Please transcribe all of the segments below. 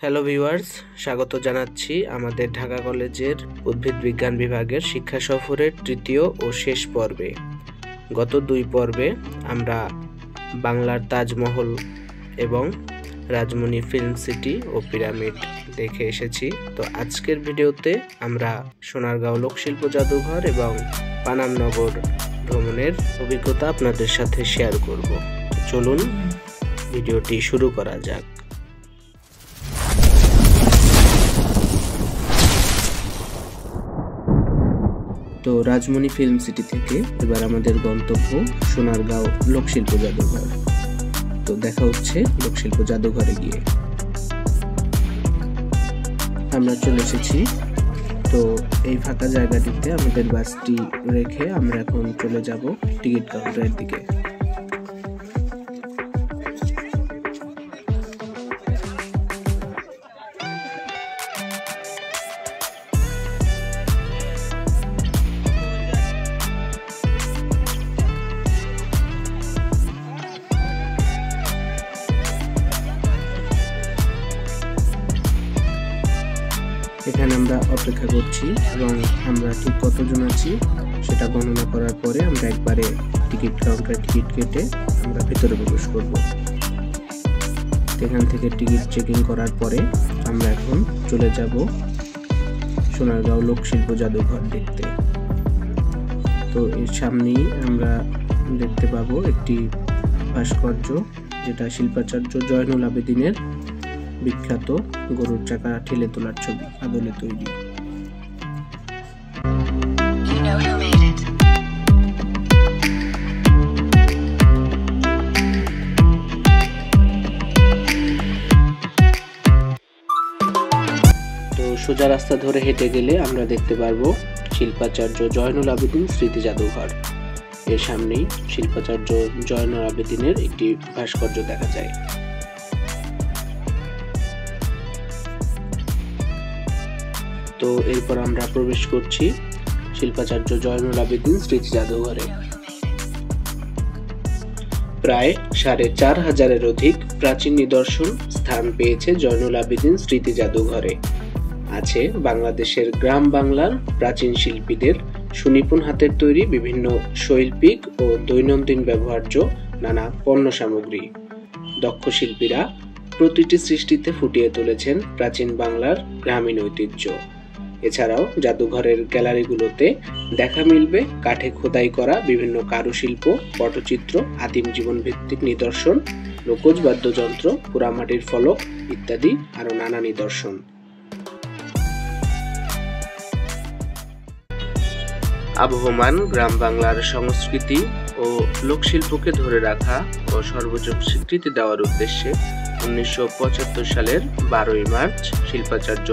Hello viewers, স্বাগত জানাচ্ছি আমাদের ঢাকা কলেজের উদ্ভিদ বিজ্ঞান বিভাগের শিক্ষা সফরের তৃতীয় ও শেষ পর্বে। গত দুই পর্বে আমরা বাংলার তাজমহল এবং রাজমণি ফিল্ম সিটি ও পিরামিড দেখে এসেছি। তো আজকের ভিডিওতে আমরা সোনারগাঁও লোকশিল্প জাদুঘর এবং পানাম নগর ভ্রমণের অভিজ্ঞতা আপনাদের সাথে শেয়ার করব। চলুন ভিডিওটি শুরু করা যাক। তো রাজমণি ফিল্ম সিটি থেকে এবার আমাদের গন্তব্য সোনারগাঁও লোকশিল্প জাদুঘর। তো দেখা হচ্ছে লোকশিল্প জাদুঘরে গিয়ে। আমরা চলে এসেছি। তো এই ফাঁকা জায়গাটিতে আমাদের বাসটি রেখে আমরা এখন চলে যাব টিকিট কাউন্টারের দিকে। এখানে আমরা অপেক্ষা করছি এবং আমরা ঠিক কতজন আছি সেটা গণনা করার পরে আমরা একবারে টিকিট কাউন্টারে টিকিট কেটে আমরা ভেতরে প্রবেশ করব। এখান থেকে টিকিট চেকিং করার পরে আমরা এখন চলে যাব সোনারগাঁও লোকশিল্প জাদুঘর দেখতে। তো এর সামনেই আমরা দেখতে পাবো একটি ভাস্কর্য, যেটা শিল্পাচার্য জয়নুল আবেদিনের বিখ্যাত গরুর চাকা ঠেলে তোলার ছবি, আদলে তৈরি। তো সোজা রাস্তা ধরে হেঁটে গেলে আমরা দেখতে পারবো শিল্পাচার্য জয়নুল আবেদিন স্মৃতি জাদুঘর। এর সামনেই শিল্পাচার্য জয়নুল আবেদিনের একটি ভাস্কর্য দেখা যায়। তো এরপর আমরা প্রবেশ করছি শিল্পাচার্য জয়নুল আবেদিন স্মৃতি জাদুঘরে। প্রায় ৪,৫০০-এর অধিক প্রাচীন নিদর্শন স্থান পেয়েছে জয়নুল আবেদিন স্মৃতি জাদুঘরে। আছে বাংলাদেশের গ্রাম বাংলার প্রাচীন শিল্পীদের সুনিপুণ হাতের তৈরি বিভিন্ন শৈল্পিক ও দৈনন্দিন ব্যবহার্য নানা পণ্য সামগ্রী। দক্ষ শিল্পীরা প্রতিটি সৃষ্টিতে ফুটিয়ে তুলেছেন প্রাচীন বাংলার গ্রামীণ ঐতিহ্য। এছাড়াও জাদুঘরের গ্যালারিগুলোতে দেখা মিলবে কাঠে খোদাই করা বিভিন্ন কারুশিল্প, পটচিত্র, আদিম জীবন ভিত্তিক নিদর্শন, লোকজ বাদ্যযন্ত্র, পোড়ামাটির ফলক ইত্যাদি আরো নানা নিদর্শন। আবহমান গ্রাম বাংলার সংস্কৃতি ও লোকশিল্পকে ধরে রাখা ও সর্বোচ্চ স্বীকৃতি দেওয়ার উদ্দেশ্যে 1975 সালের 12ই মার্চ শিল্পাচার্য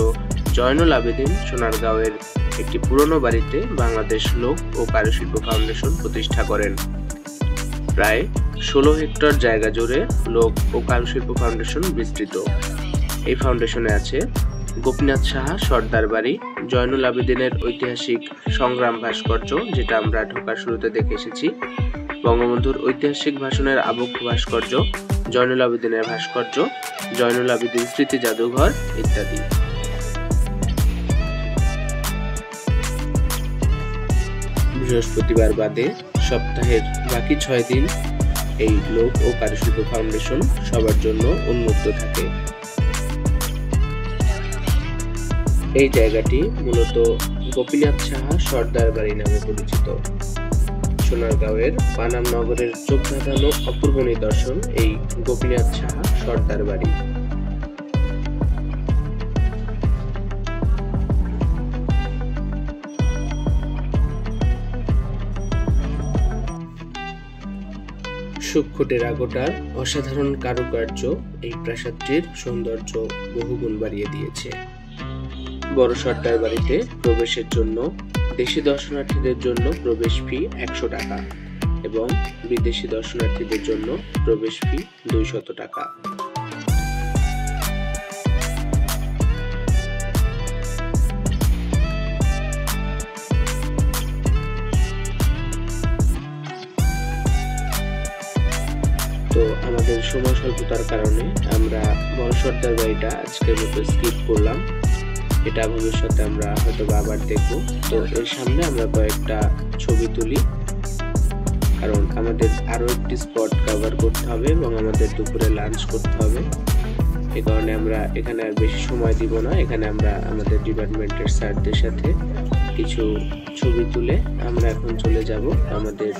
জয়নুল আবেদিন সোনারগাঁওয়ের একটি পুরনো বাড়িতে বাংলাদেশ লোক ও কারুশিল্প ফাউন্ডেশন প্রতিষ্ঠা করেন। প্রায় 16 হেক্টর জায়গা জুড়ে লোক ও কারুশিল্প ফাউন্ডেশন বিস্তৃত। এই ফাউন্ডেশনে আছে গোপীনাথ সাহা সর্দার বাড়ি, জয়নুল আবেদিনের ঐতিহাসিক সংগ্রাম ভাস্কর্য, যেটা আমরা ঢোকার শুরুতে দেখে এসেছি, বঙ্গবন্ধুর ঐতিহাসিক ভাষণের আবক্ষ ভাস্কর্য, জয়নুল আবেদিনের ভাস্কর্য, জয়নুল আবেদিন স্মৃতি জাদুঘর ইত্যাদি। বৃহস্পতিবার বাদে সপ্তাহের বাকি 6 দিন এই লোক ও কারুশিল্প ফাউন্ডেশন সবার জন্য উন্মুক্ত থাকে। এই জায়গাটি মূলত গোপীনাথ সাহা সর্দার বাড়ি নামে পরিচিত। সোনারগাঁওয়ের পানাম নগরের চোখ ধাঁধানো অপূর্ব নিদর্শন এই গোপীনাথ সাহা সর্দার বাড়ি। সূক্ষ্ম টেরাকোটার অসাধারণ কারুকার্য এই প্রাসাদটির সৌন্দর্য বহুগুণ বাড়িয়ে দিয়েছে। বড় সর্দার বাড়িতে প্রবেশের জন্য দেশি দর্শনার্থীদের জন্য প্রবেশ ফি 100 টাকা এবং বিদেশি দর্শনার্থীদের জন্য প্রবেশ ফি 200 টাকা। তো আমাদের আমাদের সময় স্বল্পতার কারণে আমরা বড় সর্দার বাড়িটা আজকের মতো স্কিপ করলাম। এটা ভবিষ্যতে আমরা হয়তো আবার দেখব। তো এর সামনে আমরা কয়েকটা ছবি তুলি, কারণ আমাদের আরো একটি স্পট কভার করতে হবে এবং আমাদের দুপুরে লাঞ্চ করতে হবে। এই কারণে আমরা এখানে আর বেশি সময় দিব না। এখানে আমরা আমাদের ডিপার্টমেন্টের স্যারদের সাথে কিছু ছবি তুলে আমরা এখন চলে যাব আমাদের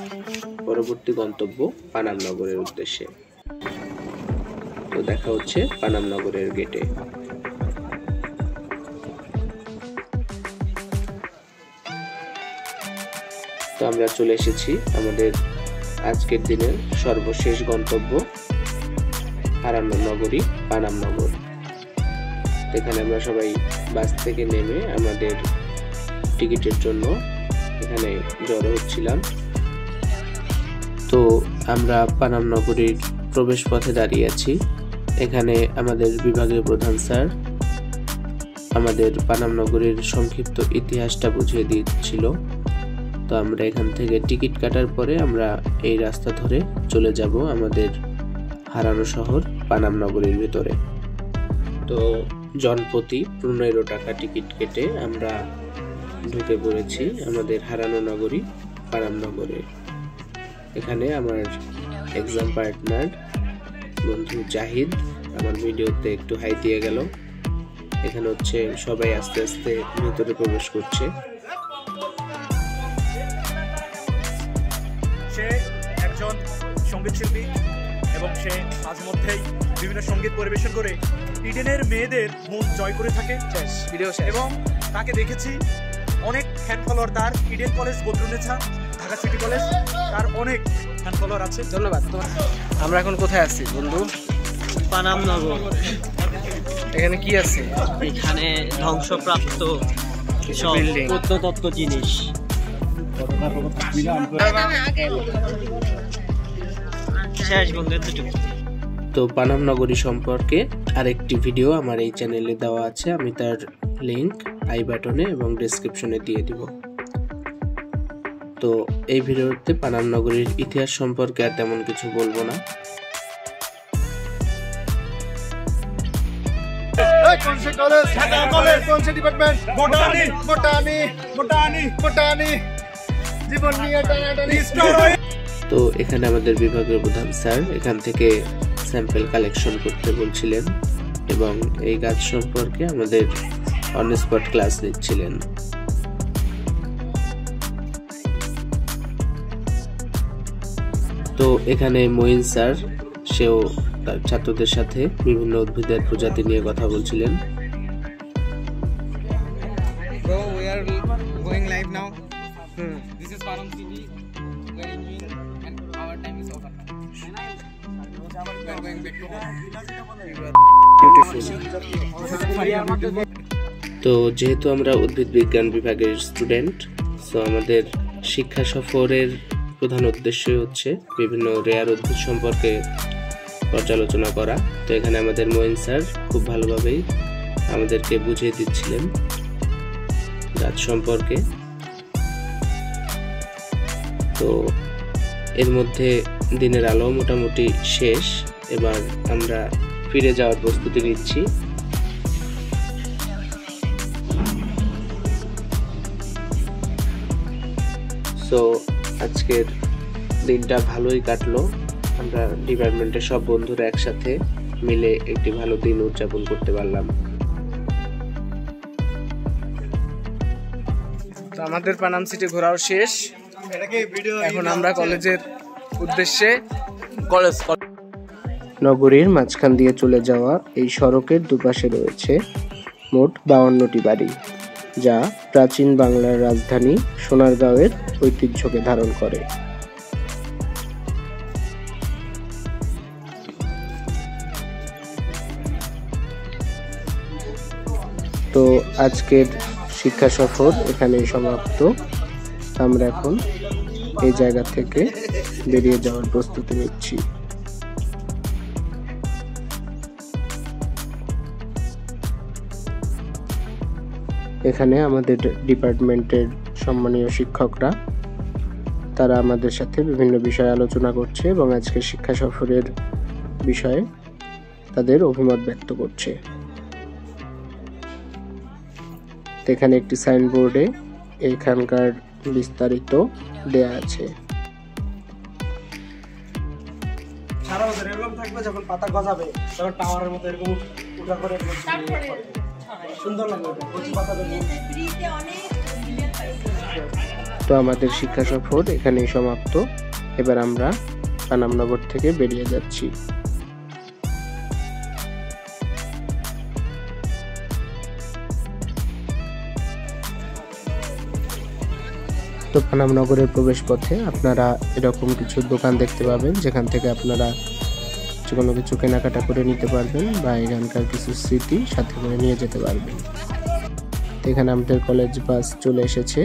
পরবর্তী গন্তব্য পানাম নগরের উদ্দেশ্যে। তো দেখা হচ্ছে পানাম নগরের গেটে। তো আমরা চলে এসেছি আমাদের আজকের দিনের সর্বশেষ গন্তব্য হারানো নগরী পানাম নগর। এখানে আমরা সবাই বাস থেকে নেমে আমাদের টিকিটের জন্য এখানে জড়ো হচ্ছিলাম। তো আমরা পানাম নগরীর প্রবেশ পথে দাঁড়িয়ে আছি। এখানে আমাদের বিভাগীয় প্রধান স্যার আমাদের পানাম নগরীর সংক্ষিপ্ত ইতিহাসটা বুঝিয়ে দিচ্ছিল। তো আমরা এখান থেকে টিকিট কাটার পরে আমরা এই রাস্তা ধরে চলে যাব আমাদের হারানো শহর পানাম নগরীর ভিতরে। তো জনপ্রতি 15 টাকা টিকিট কেটে আমরা ঢুকে পড়েছি আমাদের হারানো নগরী পানাম নগরে। এখানে আমার এক্সাম পার্টনার বন্ধু জাহিদ আমার ভিডিওতে একটু হাই দিয়ে গেল। এখানে হচ্ছে সবাই আস্তে আস্তে ভিতরে প্রবেশ করছে। সে একজন সঙ্গীত শিল্পী এবং সে মাঝে মধ্যেই বিভিন্ন সঙ্গীত পরিবেশন করে ইডেনের মেয়েদের মন জয় করে থাকে এবং তাকে দেখেছি অনেক ফ্যান ফলোয়ার তার। Eden college, Badrunnesa, Dhaka city college, তার অনেক ফ্যান ফলোয়ার আছে। ধন্যবাদ। আমরা এখন কোথায় আছি বন্ধু? পানাম নগর। এখানে কি আছে? এখানে ধ্বংসপ্রাপ্ত সব প্রত্নতত্ত্ব জিনিস। শেষ বন্ধু। তো পানাম নগরী সম্পর্কে আরেকটি ভিডিও আমার এই চ্যানেলে দেওয়া আছে, আমি তার লিংক আই বাটনে এবং ডেসক্রিপশনে দিয়ে দিব। তো এই ভিডিওতে পানাম নগরীর ইতিহাস সম্পর্কে আর তেমন কিছু বলবো না। তো এখানে আমাদের বিভাগীয় প্রধান স্যার এখান থেকে স্যাম্পল কালেকশন করতে বলছিলেন এবং এই গাছ সম্পর্কে আমাদের অন স্পট ক্লাস দিচ্ছিলেন। তো এখানে মঈন স্যার সেও তার ছাত্রদের সাথে বিভিন্ন উদ্ভিদের প্রজাতি নিয়ে কথা বলছিলেন। Bro, we are going live now. This is Param TV. We are enjoying and our time is over. We are going back to home. তো যেহেতু আমরা উদ্ভিদ বিজ্ঞান বিভাগের স্টুডেন্ট, সো আমাদের শিক্ষা সফরের প্রধান উদ্দেশ্য হচ্ছে বিভিন্ন রেয়ার উদ্ভিদ সম্পর্কে পর্যালোচনা করা। তো এখানে আমাদের মঈন স্যার খুব ভালোভাবেই আমাদেরকে বুঝিয়ে দিচ্ছিলেন গাছ সম্পর্কে। তো এর মধ্যে দিনের আলো মোটামুটি শেষ, এবার আমরা ফিরে যাওয়ার প্রস্তুতি নিচ্ছি। সো আজকের দিনটা ভালোই কাটলো। আমরা ডিপার্টমেন্টের সব বন্ধুরা একসাথে মিলে একটি ভালো দিন উদযাপন করতে পারলাম। তো আমাদের পানাম সিটি ঘোরাও শেষ। এখন আমরা কলেজের উদ্দেশ্যে নগরীর মাঝখান দিয়ে চলে যাওয়া এই সড়কের দুপাশে রয়েছে মোট 52টি বাড়ি, যা প্রাচীন বাংলার রাজধানী সোনারগাঁওয়ের ঐতিহ্যকে ধারণ করে। তো আজকের শিক্ষা সফর এখানেই সমাপ্ত। আমরা এখন এই জায়গা থেকে বেরিয়ে যাওয়ার প্রস্তুতি নিচ্ছি। এখানে আমাদের ডিপার্টমেন্টের সম্মানীয় শিক্ষকরা তারা আমাদের সাথে বিভিন্ন বিষয়ে আলোচনা করছে এবং আজকে শিক্ষা সফরের বিষয়ে তাদের অভিমত ব্যক্ত করছে। এখানে একটি সাইনবোর্ডে এখানকার বিস্তারিত দেয়া আছে। সারা বছর এরকম থাকবে, যখন পাতা গজাবে তখন টাওয়ারের মতো এরকম উঠা করে সুন্দর লাগবে। তো আমাদের শিক্ষা সফর এখানেই সমাপ্ত। এবার আমরা পানামনগর থেকে বেরিয়ে যাচ্ছি। তো পানামনগরের প্রবেশ পথে আপনারা এরকম কিছু দোকান দেখতে পাবেন, যেখান থেকে আপনারা যে কোনো কিছু কেনাকাটা করে নিতে পারবেন বা এখানকার কিছু স্মৃতি সাথে করে নিয়ে যেতে পারবেন। তো এখানে আমাদের কলেজ বাস চলে এসেছে।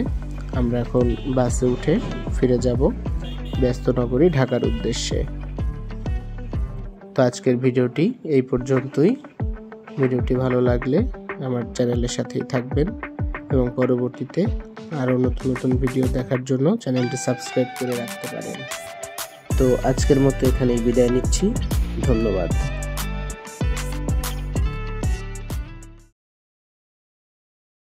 আমরা এখন বাসে উঠে ফিরে যাব ব্যস্তনগরী ঢাকার উদ্দেশ্যে। তো আজকের ভিডিওটি এই পর্যন্তই। ভিডিওটি ভালো লাগলে আমার চ্যানেলের সাথেই থাকবেন এবং পরবর্তীতে আরও নতুন নতুন ভিডিও দেখার জন্য চ্যানেলটি সাবস্ক্রাইব করে রাখতে পারেন। তো আজকের মতো এখানেই বিদায় নিচ্ছি। ধন্যবাদ।